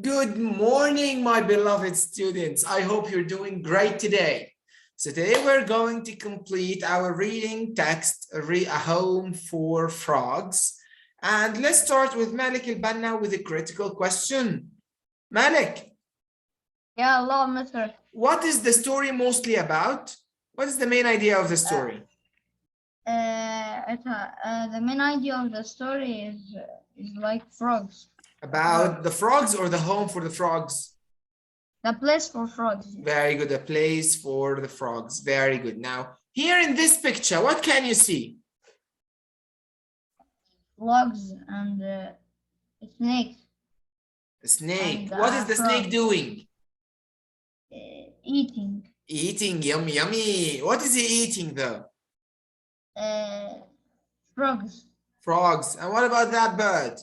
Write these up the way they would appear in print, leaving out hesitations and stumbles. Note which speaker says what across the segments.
Speaker 1: Good morning, my beloved students. I hope you're doing great today. So today we're going to complete our reading text, A Home for Frogs. And let's start with Malik Al-Banna with a critical question. Malik.
Speaker 2: Yeah, Allah, Mr.
Speaker 1: What is the story mostly about? What is the main idea of the story?
Speaker 2: The main idea of the story is like frogs.
Speaker 1: About the frogs or the home for the frogs?
Speaker 2: The place for frogs.
Speaker 1: Very good, a place for the frogs. Very good. Now, here in this picture, what can you see?
Speaker 2: Frogs and snakes.
Speaker 1: A snake.
Speaker 2: And,
Speaker 1: What is the snake doing?
Speaker 2: Eating.
Speaker 1: Eating, yummy, yummy. What is he eating though?
Speaker 2: Frogs.
Speaker 1: Frogs. And what about that bird?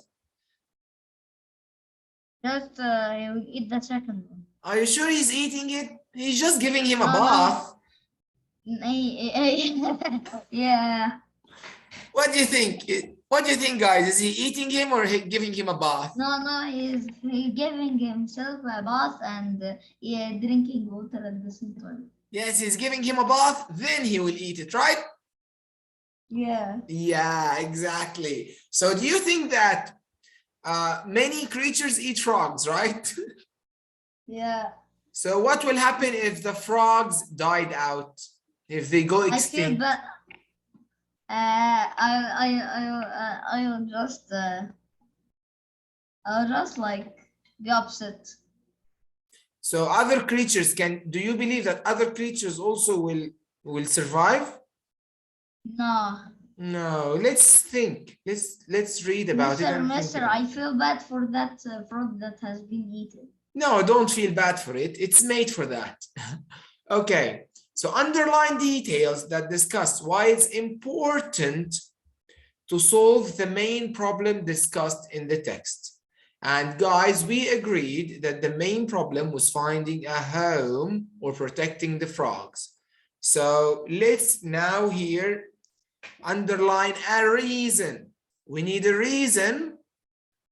Speaker 2: Just he will eat the second one.
Speaker 1: Are you sure he's eating it? He's just giving him a
Speaker 2: No,
Speaker 1: bath.
Speaker 2: Yeah.
Speaker 1: What do you think? What do you think, guys? Is he eating him or giving him a bath?
Speaker 2: No, he's giving himself a bath and drinking water at the same time.
Speaker 1: Yes, he's giving him a bath, then he will eat it, right?
Speaker 2: Yeah.
Speaker 1: Yeah, exactly. So do you think that many creatures eat frogs, right?
Speaker 2: Yeah.
Speaker 1: So what will happen if the frogs died out? If they go extinct?
Speaker 2: I'll just like be upset.
Speaker 1: So other creatures do you believe that other creatures also will survive? No, let's think. Let's read about it.
Speaker 2: Mister, I feel bad for that frog that has been eaten.
Speaker 1: No, don't feel bad for it. It's made for that. Okay. So underline details that discuss why it's important to solve the main problem discussed in the text. And guys, we agreed that the main problem was finding a home or protecting the frogs. So let's now here underline a reason. We need a reason.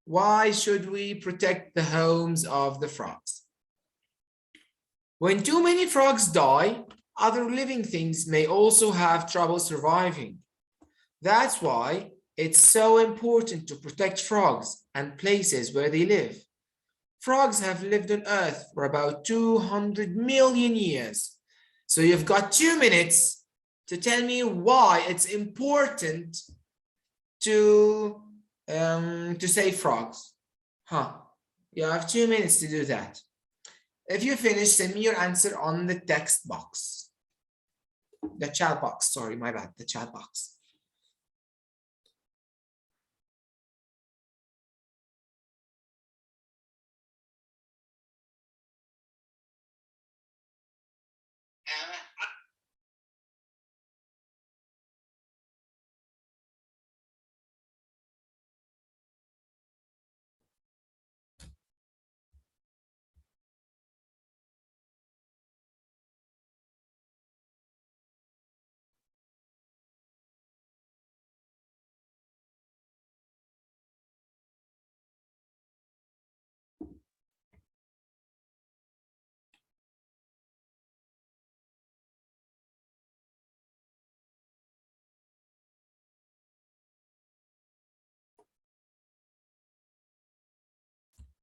Speaker 1: Why should we protect the homes of the frogs? When too many frogs die, other living things may also have trouble surviving. That's why it's so important to protect frogs and places where they live. Frogs have lived on Earth for about 200 million years. So you've got 2 minutes to tell me why it's important to save frogs. You have 2 minutes to do that. If you finish, send me your answer on the text box. The chat box, sorry, my bad, the chat box.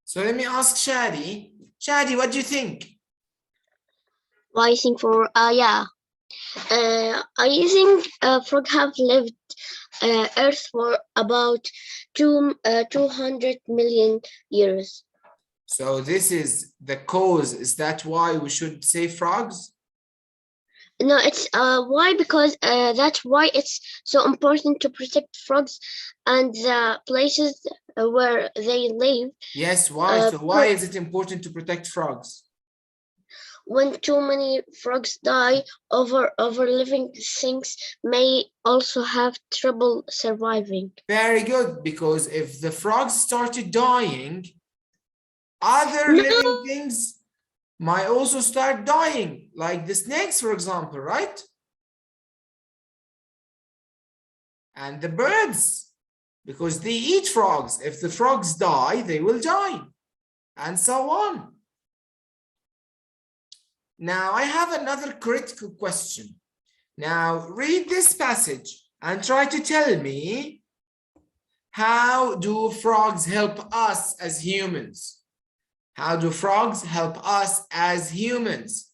Speaker 1: So let me ask Shadi. Shadi, what do you think?
Speaker 3: I think I think frogs have lived Earth for about 200 million years.
Speaker 1: So this is the cause. Is that why we should save frogs?
Speaker 3: No, it's why, because that's why it's so important to protect frogs and the places where they live.
Speaker 1: Yes, why? So why is it important to protect frogs?
Speaker 3: When too many frogs die, other living things may also have trouble surviving.
Speaker 1: Very good, because if the frogs started dying, other living things might also start dying, like the snakes, for example, right? And the birds, because they eat frogs. If the frogs die, they will die. and so on. Now, I have another critical question. Now, read this passage and try to tell me, how do frogs help us as humans? How do frogs help us as humans?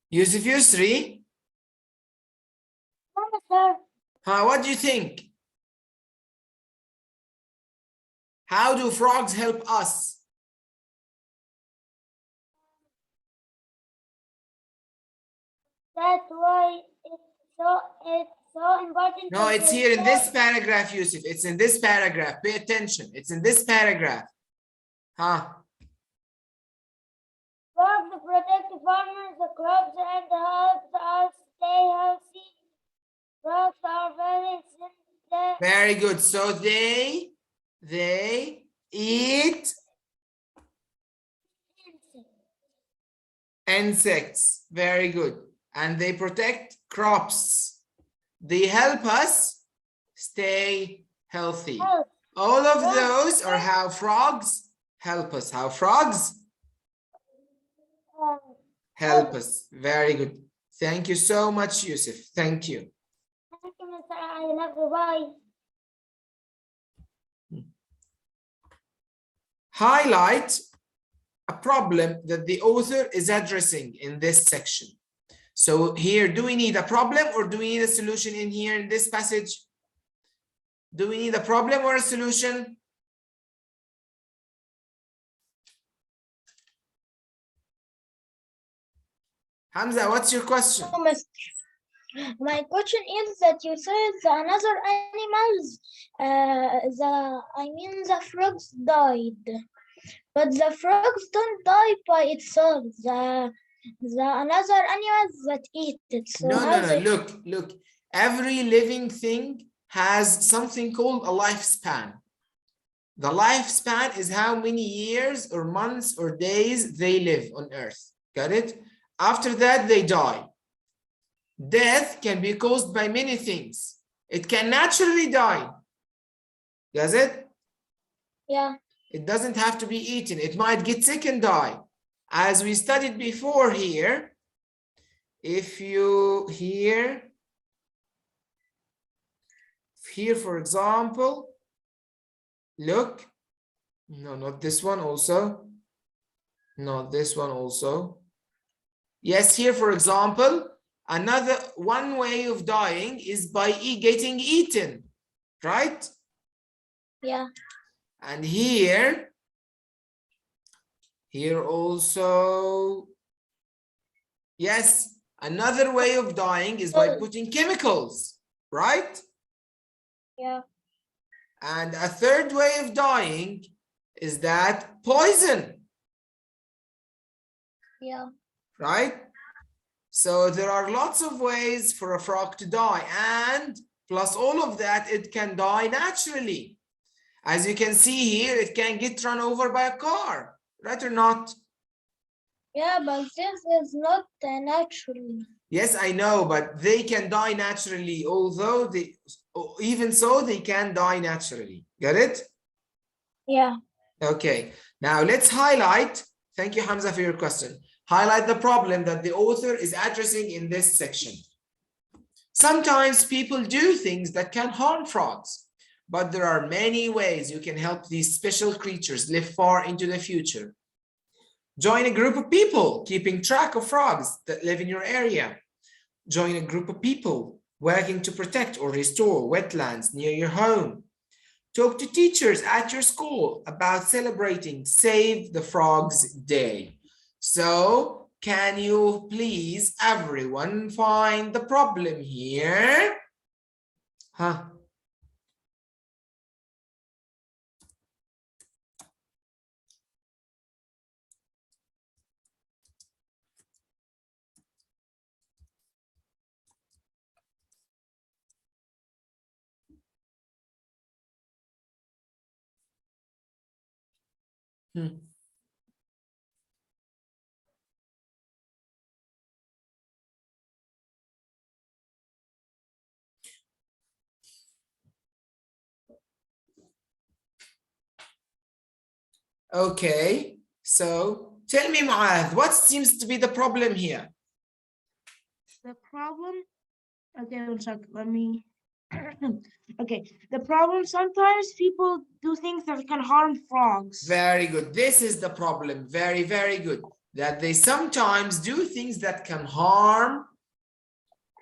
Speaker 1: Yusuf Yusri, what do you think? How do frogs help us?
Speaker 4: That's why it's so important.
Speaker 1: No,
Speaker 4: to
Speaker 1: it's here in this
Speaker 4: protect
Speaker 1: paragraph, Yusuf. It's in this paragraph. Pay attention. It's in this paragraph.
Speaker 4: frogs to protect the farmers, the crops, and helps us stay healthy. Frogs are very sensitive.
Speaker 1: Very good. So they eat insects. Very good. And they protect crops. They help us stay healthy.
Speaker 4: Health.
Speaker 1: All of those are how frogs help us. How frogs help us. Very good. Thank you so much, Yusuf. Thank you.
Speaker 4: Thank you, Mr. I love you. Bye.
Speaker 1: Highlight a problem that the author is addressing in this section. So here, do we need a problem or do we need a solution in here in this passage? Do we need a problem or a solution? Hamza, what's your question?
Speaker 4: My question is that you said the another animals, the frogs died, but the frogs don't die by itself. The another animals that eat it. So
Speaker 1: No. Look. Every living thing has something called a lifespan. The lifespan is how many years or months or days they live on Earth. Got it? After that, they die. Death can be caused by many things. It can naturally die. Does it?
Speaker 4: Yeah.
Speaker 1: It doesn't have to be eaten. It might get sick and die. As we studied before here, if you here, for example, look, no, not this one also. Not this one also. Yes, here, for example, another one way of dying is by getting eaten, right?
Speaker 4: Yeah.
Speaker 1: And here also, yes, another way of dying is by putting chemicals, right?
Speaker 4: Yeah.
Speaker 1: And a third way of dying is that poison.
Speaker 4: Yeah.
Speaker 1: Right? So there are lots of ways for a frog to die, and plus all of that, it can die naturally. As you can see here, it can get run over by a car, right or not?
Speaker 4: Yeah, but this is not natural.
Speaker 1: Yes, I know, but they can die naturally, although even so, they can die naturally. Get it?
Speaker 4: Yeah.
Speaker 1: Okay, now let's highlight, thank you, Hamza, for your question. Highlight the problem that the author is addressing in this section. Sometimes people do things that can harm frogs, but there are many ways you can help these special creatures live far into the future. Join a group of people keeping track of frogs that live in your area. Join a group of people working to protect or restore wetlands near your home. Talk to teachers at your school about celebrating Save the Frogs Day. So, can you please, everyone, find the problem here? Hmm. Okay, so tell me, Mu'adh, what seems to be the problem here?
Speaker 5: The problem, okay, one sec, let me. Okay, the problem, sometimes people do things that can harm frogs.
Speaker 1: Very good. This is the problem. Very, very good. That they sometimes do things that can harm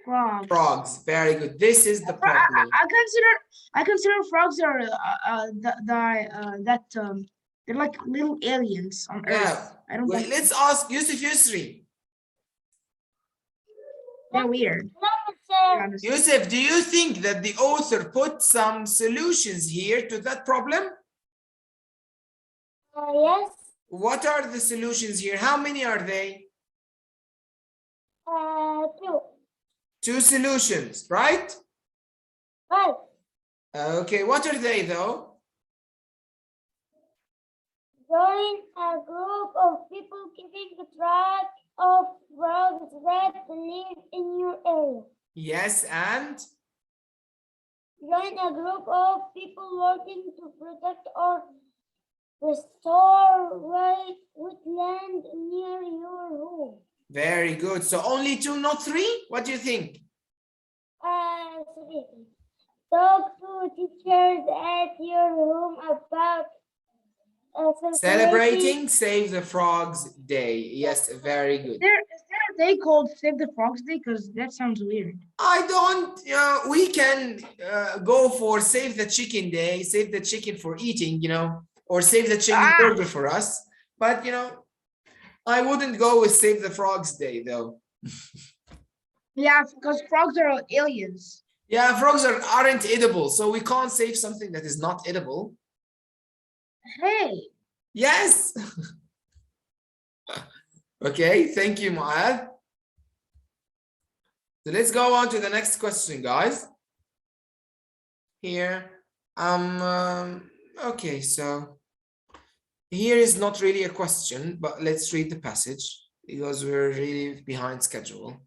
Speaker 5: Frogs.
Speaker 1: frogs. Very good. This is the problem.
Speaker 5: I consider frogs are they're like little aliens on
Speaker 1: Yeah.
Speaker 5: Earth. I don't
Speaker 1: Wait,
Speaker 5: like.
Speaker 1: let's ask Yusuf Yusri.
Speaker 5: They're weird.
Speaker 4: Sir,
Speaker 1: Yusuf, do you think that the author put some solutions here to that problem?
Speaker 4: yes.
Speaker 1: What are the solutions here? How many are they?
Speaker 4: 2.
Speaker 1: 2 solutions, right?
Speaker 4: Right.
Speaker 1: Okay, what are they though?
Speaker 4: Join a group of people keeping track of frogs that live in your area.
Speaker 1: Yes, and
Speaker 4: Join a group of people working to protect or restore wetland near your home.
Speaker 1: very good. So only 2, not 3? What do you think?
Speaker 4: 3. Talk to teachers at your home about
Speaker 1: Celebrating Save the Frogs Day. Yes, very good.
Speaker 5: Is there a day called Save the Frogs Day? Because that sounds weird.
Speaker 1: I don't, we can go for Save the Chicken Day, save the chicken for eating, or save the chicken burger for us. But, I wouldn't go with Save the Frogs Day though.
Speaker 5: Yeah, because frogs are aliens.
Speaker 1: Yeah, frogs aren't edible, so we can't save something that is not edible.
Speaker 5: Hey.
Speaker 1: Yes. Okay, thank you, Mu'adh. So let's go on to the next question, guys. Here, okay, so here is not really a question, but let's read the passage because we're really behind schedule.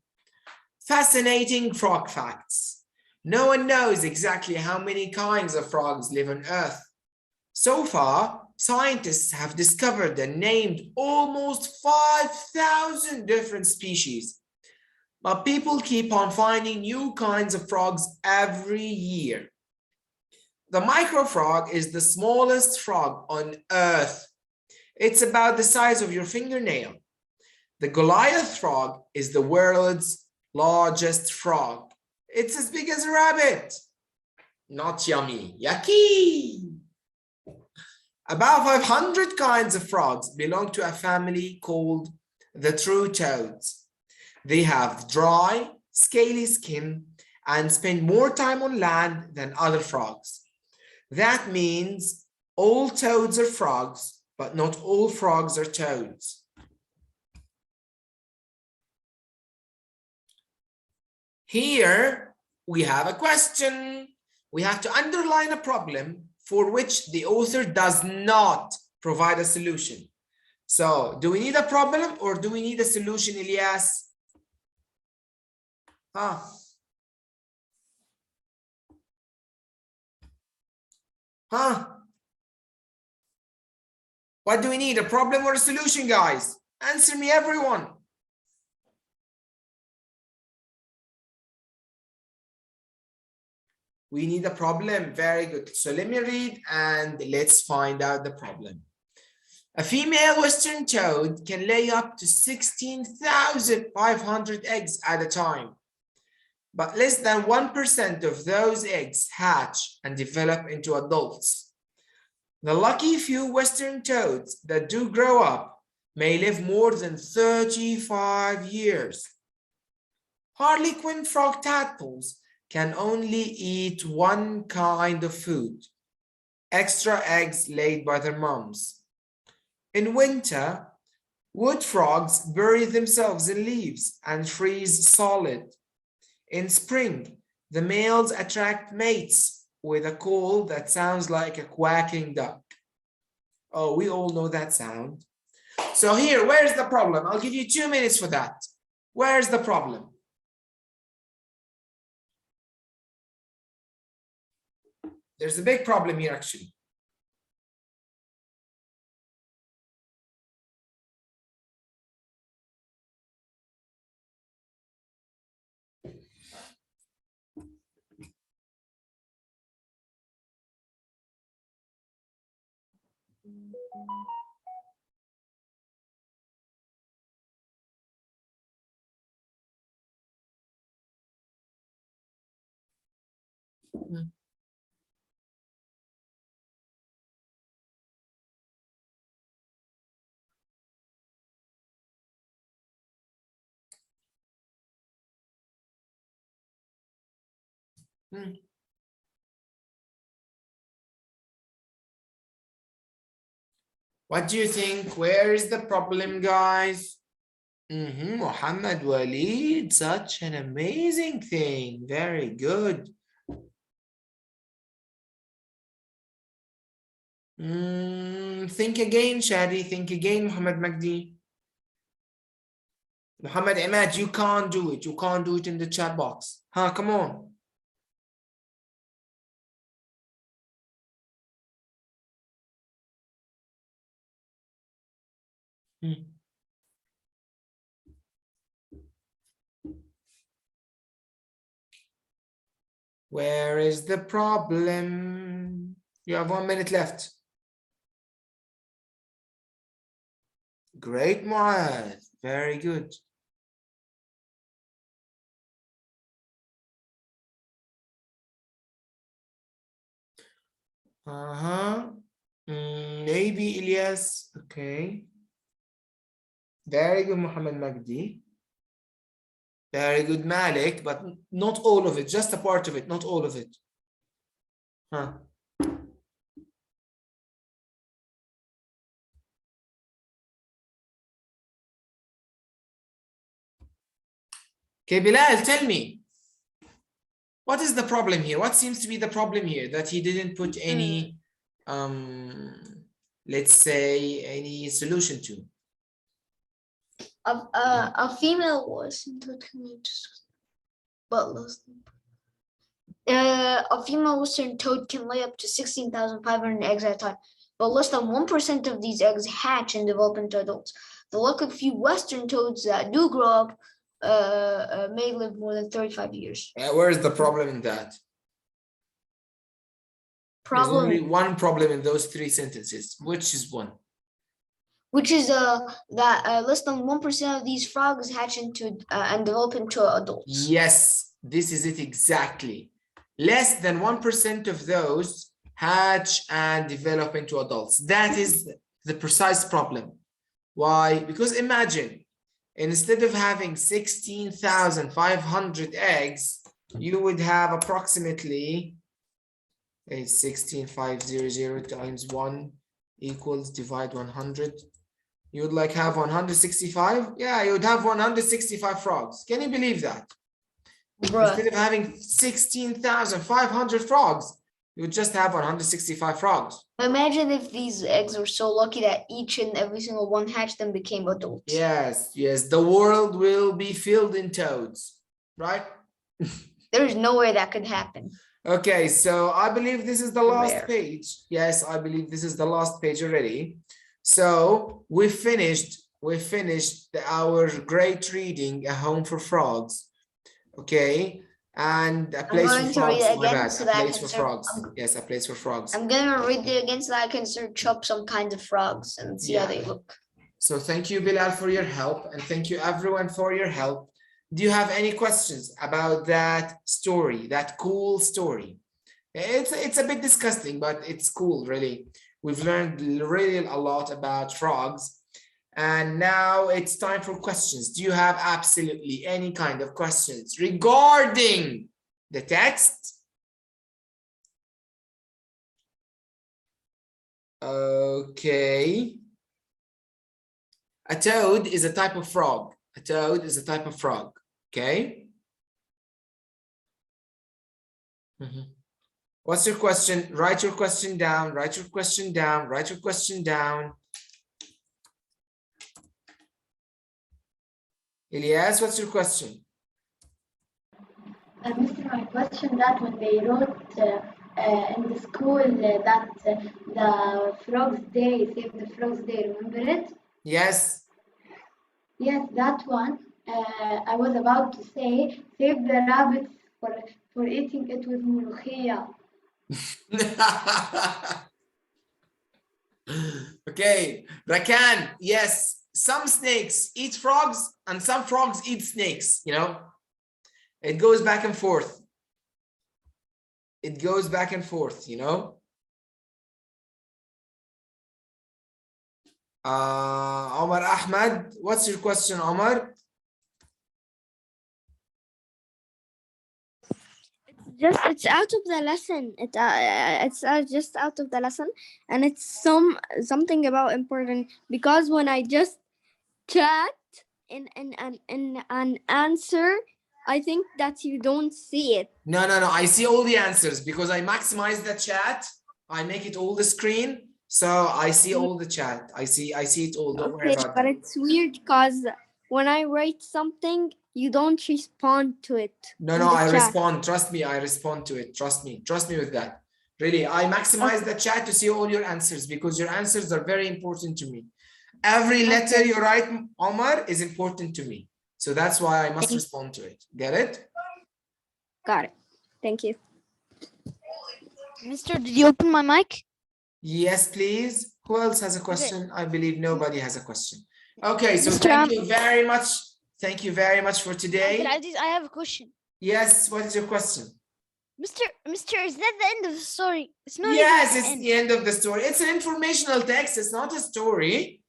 Speaker 1: Fascinating frog facts. No one knows exactly how many kinds of frogs live on Earth. So far, scientists have discovered and named almost 5,000 different species. But people keep on finding new kinds of frogs every year. The microfrog is the smallest frog on Earth. It's about the size of your fingernail. The Goliath frog is the world's largest frog. It's as big as a rabbit. Not yummy, yucky. About 500 kinds of frogs belong to a family called the true toads. They have dry, scaly skin and spend more time on land than other frogs. That means all toads are frogs, but not all frogs are toads. Here we have a question. We have to underline a problem for which the author does not provide a solution. So, do we need a problem or do we need a solution, Ilyas? What do we need, a problem or a solution, guys? Answer me, everyone. We need a problem. Very good. So let me read and let's find out the problem. A female Western toad can lay up to 16,500 eggs at a time. But less than 1% of those eggs hatch and develop into adults. The lucky few Western toads that do grow up may live more than 35 years. Harlequin frog tadpoles can only eat one kind of food, extra eggs laid by their moms. In winter, wood frogs bury themselves in leaves and freeze solid. In spring, the males attract mates with a call that sounds like a quacking duck. Oh, we all know that sound. So here, where's the problem? I'll give you 2 minutes for that. Where's the problem? There's a big problem here, actually. What do you think? Where is the problem, guys? Muhammad Walid, such an amazing thing. Very good. Think again, Shadi. Think again, Muhammad Magdi. Muhammad Imad, you can't do it. You can't do it in the chat box. Huh, come on. Where is the problem? You have 1 minute left. Great, Muad. Very good. Maybe Ilyas. Okay. Very good, Muhammad Magdi. Very good, Malik, but not all of it, just a part of it, not all of it. Huh. Okay, Bilal, tell me. What is the problem here? What seems to be the problem here? That he didn't put any, let's say, any solution to.
Speaker 3: A female was a female western toad can lay up to 16,500 eggs at a time, but less than 1% of these eggs hatch and develop into adults. The lucky few western toads that do grow up may live more than 35 years.
Speaker 1: Where is the problem in that? There's only one problem in those 3 sentences. Which is one?
Speaker 3: Which is that less than 1% of these frogs hatch into and develop into adults.
Speaker 1: Yes, this is it exactly. Less than 1% of those hatch and develop into adults. That is the precise problem. Why? Because imagine, instead of having 16,500 eggs, you would have approximately 16,500 times 1 equals divide 100. You would like have 165? Yeah, you would have 165 frogs. Can you believe that? Bruh. Instead of having 16,500 frogs, you would just have 165 frogs.
Speaker 3: Imagine if these eggs were so lucky that each and every single one hatched and became adults.
Speaker 1: Yes, yes, the world will be filled in toads, right?
Speaker 3: There's no way that could happen.
Speaker 1: Okay, so I believe this is the last page. Yes, I believe this is the last page already. So we finished our great reading, A Home for Frogs. Okay, and A Place for Frogs. My bad. A Place for Frogs. Yes, A Place for Frogs.
Speaker 3: I'm gonna read it again so that I can search up some kinds of frogs and see how they look.
Speaker 1: So thank you, Bilal, for your help, and thank you everyone for your help. Do you have any questions about that story, that cool story? It's a bit disgusting, but it's cool, really. We've learned really a lot about frogs. And now it's time for questions. Do you have absolutely any kind of questions regarding the text? Okay. A toad is a type of frog. A toad is a type of frog. Okay. What's your question? Write your question down. Write your question down. Write your question down. Ilyas, what's your question?
Speaker 6: Mr. My question that when they wrote in the school that the Frogs Day, Save the Frogs Day, remember it?
Speaker 1: Yes.
Speaker 6: Yes, that one. I was about to say, save the rabbits for eating it with mulukhiyah.
Speaker 1: Okay, Rakan, yes, some snakes eat frogs and some frogs eat snakes, you know. It goes back and forth. It goes back and forth, you know. Omar Ahmad, what's your question, Omar?
Speaker 7: It's out of the lesson. It's just out of the lesson, and it's something about important because when I just chat in an answer, I think that you don't see it.
Speaker 1: No, I see all the answers because I maximize the chat. I make it all the screen, so I see all the chat. I see it all. Don't worry about
Speaker 7: but
Speaker 1: that.
Speaker 7: it's weird because when I write something, you don't respond to it.
Speaker 1: No,
Speaker 7: in the
Speaker 1: I
Speaker 7: chat.
Speaker 1: respond. Trust me, I respond to it. Trust me with that. Really, I maximize the chat to see all your answers because your answers are very important to me. Every letter you write, Omar, is important to me. So that's why I must respond to it. Get it?
Speaker 7: Got it. Thank you.
Speaker 8: Mister, did you open my mic?
Speaker 1: Yes, please. Who else has a question? I believe nobody has a question. Okay, so
Speaker 8: Mr.
Speaker 1: thank you very much. Thank you very much for today.
Speaker 8: I have a question.
Speaker 1: Yes, what is your question?
Speaker 8: Mister, is that the end of the story? It's not
Speaker 1: Yes,
Speaker 8: even
Speaker 1: it's
Speaker 8: end.
Speaker 1: the end of the story. It's an informational text. It's not a story.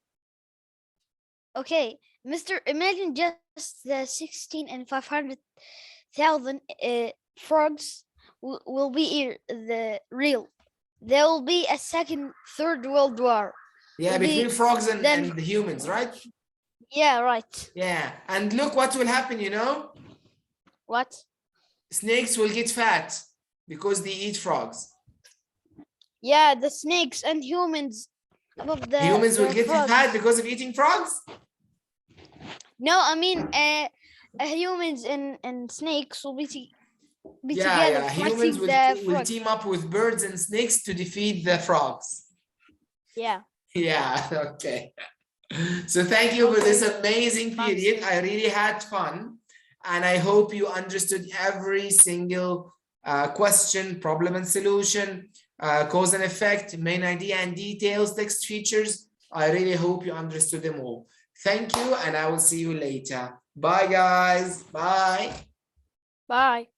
Speaker 8: Okay, Mister, imagine just the 16 and 500,000 frogs will be the real. There will be a third world war.
Speaker 1: Yeah,
Speaker 8: Will
Speaker 1: between
Speaker 8: be
Speaker 1: frogs and
Speaker 8: then-
Speaker 1: the humans, right?
Speaker 8: Yeah, right.
Speaker 1: Yeah, and look what will happen, you know?
Speaker 8: What?
Speaker 1: Snakes will get fat because they eat frogs.
Speaker 8: Yeah, the snakes and humans. Of the
Speaker 1: Humans will get
Speaker 8: frogs.
Speaker 1: fat because of eating frogs?
Speaker 8: No, I mean, humans and snakes will be
Speaker 1: Yeah,
Speaker 8: together
Speaker 1: humans
Speaker 8: fighting the
Speaker 1: will
Speaker 8: frogs.
Speaker 1: team up with birds and snakes to defeat the frogs.
Speaker 8: Yeah.
Speaker 1: Yeah, okay. So thank you for this amazing
Speaker 8: Thanks.
Speaker 1: period. I really had fun. And I hope you understood every single question, problem and solution, cause and effect, main idea and details, text features. I really hope you understood them all. Thank you, and I will see you later. Bye, guys. Bye.
Speaker 8: Bye.